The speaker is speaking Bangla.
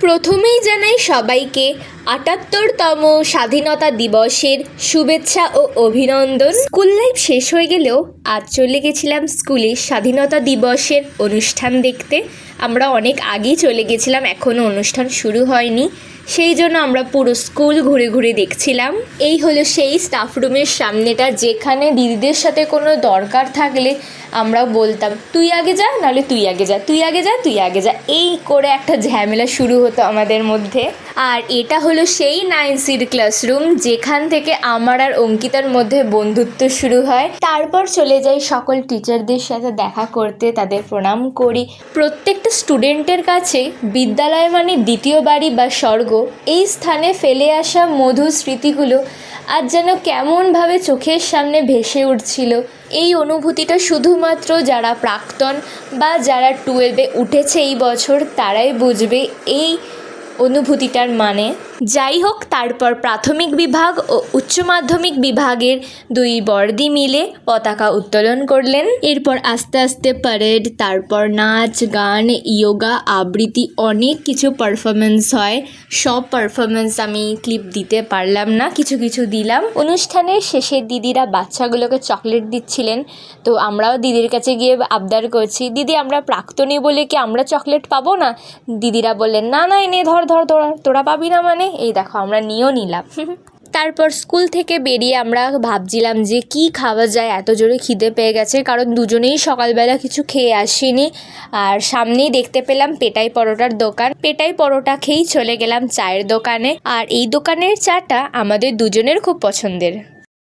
প্রথমেই জানাই সবাইকে ৭৮তম স্বাধীনতা দিবসের শুভেচ্ছা ও অভিনন্দন। স্কুল লাইফ শেষ হয়ে গেলেও আজ চলে গেছিলাম স্কুলে স্বাধীনতা দিবসের অনুষ্ঠান দেখতে। আমরা অনেক আগেই চলে গেছিলাম, এখনও অনুষ্ঠান শুরু হয়নি, সেই জন্য আমরা পুরো স্কুল ঘুরে ঘুরে দেখছিলাম। এই হলো সেই স্টাফ রুমের সামনেটা, যেখানে দিদিদের সাথে কোনো দরকার থাকলে আমরাও বলতাম তুই আগে যা, নাহলে তুই আগে যা, তুই আগে যা, তুই আগে যা, এই করে একটা ঝামেলা শুরু হতো আমাদের মধ্যে। আর এটা হলো সেই 9Cর ক্লাসরুম, যেখান থেকে আমার আর অঙ্কিতার মধ্যে বন্ধুত্ব শুরু হয়। তারপর চলে যাই সকল টিচারদের সাথে দেখা করতে, তাদের প্রণাম করি। প্রত্যেকটা স্টুডেন্টের কাছে বিদ্যালয় মানে দ্বিতীয় বাড়ি বা স্বর্গ। এই স্থানে ফেলে আসা মধুর স্মৃতিগুলো আজ যেন কেমনভাবে চোখের সামনে ভেসে উঠছিল। এই অনুভূতিটা শুধুমাত্র যারা প্রাক্তন বা যারা 12-এ উঠেছে এই বছর তারাই বুঝবে এই অনুভূতিটার মানে। যাই হোক, তারপর প্রাথমিক বিভাগ ও উচ্চ মাধ্যমিক বিভাগের দুই বর্দি মিলে পতাকা উত্তোলন করলেন। এরপর আস্তে আস্তে প্যারেড, তারপর নাচ গান, ইয়োগা, আবৃত্তি, অনেক কিছু পারফরমেন্স হয়। সব পারফরমেন্স আমি ক্লিপ দিতে পারলাম না, কিছু কিছু দিলাম। অনুষ্ঠানের শেষে দিদিরা বাচ্চাগুলোকে চকলেট দিচ্ছিলেন, তো আমরাও দিদির কাছে গিয়ে আবদার করছি, দিদি আমরা প্রাক্তনী বলে কি আমরা চকলেট পাবো না? দিদিরা বললেন না না, এনে ধর ধর, তোরা পাবি না মানে? এই দেখো আমরা নিয়েও নিলাম। তারপর স্কুল থেকে বেরিয়ে আমরা ভাবছিলাম যে কি খাওয়া যায়, এত জোরে খিদে পেয়ে গেছে, কারণ দুজনেই সকালবেলা কিছু খেয়ে আসিনি। আর সামনেই দেখতে পেলাম পেটাই পরোটার দোকান, পেটাই পরোটা খেয়েই চলে গেলাম চায়ের দোকানে। আর এই দোকানের চাটা আমাদের দুজনের খুব পছন্দের।